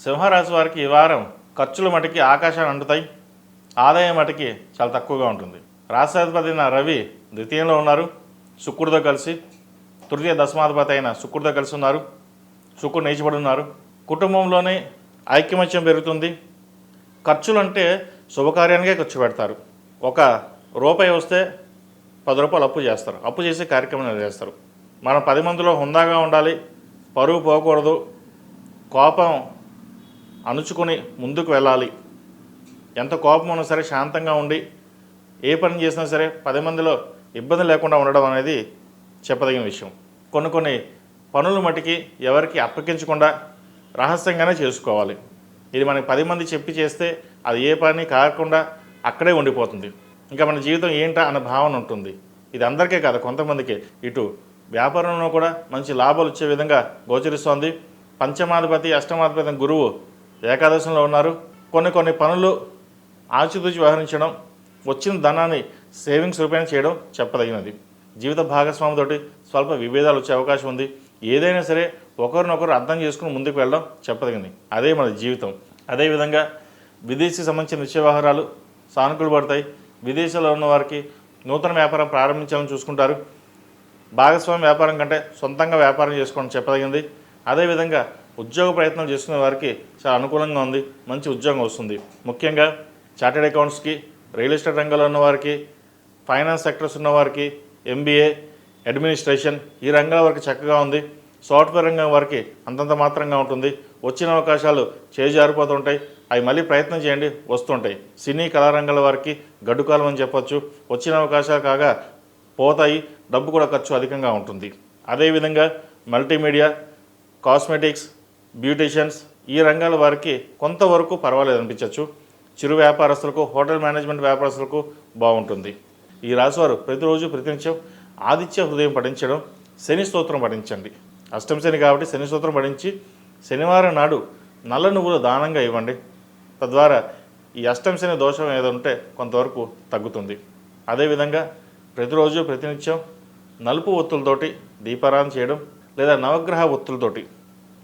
సింహరాశి వారికి ఈ వారం ఖర్చులు మటుకి ఆకాశాన్ని అంటుతాయి. ఆదాయం మటుకి చాలా తక్కువగా ఉంటుంది. రాష్ట్రాధిపతి అయిన రవి ద్వితీయంలో ఉన్నారు, శుక్రుడితో కలిసి. తృతీయ దశమాధిపతి అయిన శుక్రుడితో కలిసి ఉన్నారు. శుక్రుడు నీచబడి ఉన్నారు. కుటుంబంలోనే ఐక్యమత్యం పెరుగుతుంది. ఖర్చులు అంటే శుభకార్యానికే ఖర్చు పెడతారు. ఒక రూపాయి వస్తే 10 రూపాయలు అప్పు చేస్తారు. అప్పు చేసి కార్యక్రమం చేస్తారు. మనం 10 మందిలో హుందాగా ఉండాలి, పరువు పోకూడదు, కోపం అణుచుకొని ముందుకు వెళ్ళాలి. ఎంత కోపం ఉన్నా సరే శాంతంగా ఉండి ఏ పని చేసినా సరే 10 మందిలో ఇబ్బంది లేకుండా ఉండడం అనేది చెప్పదగిన విషయం. కొన్ని పనులు మటుకి ఎవరికి అప్పగించకుండా రహస్యంగానే చేసుకోవాలి. ఇది మనకి 10 మంది చెప్పి చేస్తే అది ఏ పని కాకుండా అక్కడే ఉండిపోతుంది. ఇంకా మన జీవితం ఏంటా అన్న భావన ఉంటుంది. ఇది అందరికీ కాదు, కొంతమందికి. ఇటు వ్యాపారంలో కూడా మంచి లాభాలు వచ్చే విధంగా గోచరిస్తోంది. పంచమాధిపతి అష్టమాధిపతి గురువు ఏకాదశంలో ఉన్నారు. కొన్ని పనులు ఆచితూచి వ్యవహరించడం, వచ్చిన ధనాన్ని సేవింగ్స్ రూపాయలు చేయడం చెప్పదగినది. జీవిత భాగస్వామితోటి స్వల్ప విభేదాలు వచ్చే అవకాశం ఉంది. ఏదైనా సరే ఒకరినొకరు అర్థం చేసుకుని ముందుకు వెళ్ళడం చెప్పదగింది. అదే మన జీవితం. అదేవిధంగా విదేశీ సంబంధించిన నిత్య వ్యవహారాలు సానుకూల పడతాయి. విదేశాల్లో ఉన్న వారికి నూతన వ్యాపారం ప్రారంభించాలని చూసుకుంటారు. భాగస్వామి వ్యాపారం కంటే సొంతంగా వ్యాపారం చేసుకోవడం చెప్పదగింది. అదేవిధంగా ఉద్యోగ ప్రయత్నం చేసుకునే వారికి చాలా అనుకూలంగా ఉంది. మంచి ఉద్యోగం వస్తుంది. ముఖ్యంగా చార్టెడ్ అకౌంట్స్కి, రియల్ ఎస్టేట్ రంగంలో ఉన్నవారికి, ఫైనాన్స్ సెక్టర్స్ ఉన్నవారికి, ఎంబీఏ, అడ్మినిస్ట్రేషన్ ఈ రంగాల వరకు చక్కగా ఉంది. సాఫ్ట్వేర్ రంగం వారికి అంతంత మాత్రంగా ఉంటుంది. వచ్చిన అవకాశాలు చేజారిపోతుంటాయి. అవి మళ్ళీ ప్రయత్నం చేయండి, వస్తుంటాయి. సినీ కళారంగాల వారికి గడ్డుకాలం అని చెప్పొచ్చు. వచ్చిన అవకాశాలు కాగా పోతాయి. డబ్బు కూడా ఖర్చు అధికంగా ఉంటుంది. అదేవిధంగా మల్టీమీడియా, కాస్మెటిక్స్, బ్యూటీషియన్స్ ఈ రంగాల వారికి కొంతవరకు పర్వాలేదు అనిపించవచ్చు. చిరు వ్యాపారస్తులకు, హోటల్ మేనేజ్మెంట్ వ్యాపారస్తులకు బాగుంటుంది. ఈ రాశివారు ప్రతిరోజు ప్రతినిత్యం ఆదిత్య హృదయం పఠించడం, శని స్తోత్రం పఠించండి. అష్టమ శని కాబట్టి శని స్తోత్రం పఠించి శనివారం నాడు నల్ల నువ్వులు దానంగా ఇవ్వండి. తద్వారా ఈ అష్టమ శని దోషం ఏదో ఉంటే కొంతవరకు తగ్గుతుంది. అదేవిధంగా ప్రతిరోజు ప్రతినిత్యం నలుపు ఒత్తులతోటి దీపారాధన చేయడం లేదా నవగ్రహ ఒత్తులతోటి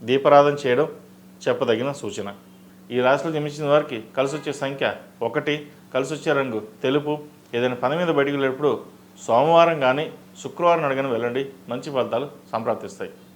దీపారాధన చేయడం చెప్పదగిన సూచన. ఈ రాశిలో జన్మించిన వారికి కలిసి వచ్చే సంఖ్య 1, కలిసి వచ్చే రంగు తెలుపు. ఏదైనా పని మీద బయటికి వెళ్ళేటప్పుడు సోమవారం కానీ శుక్రవారం అడగని వెళ్ళండి. మంచి ఫలితాలు సంప్రాప్తిస్తాయి.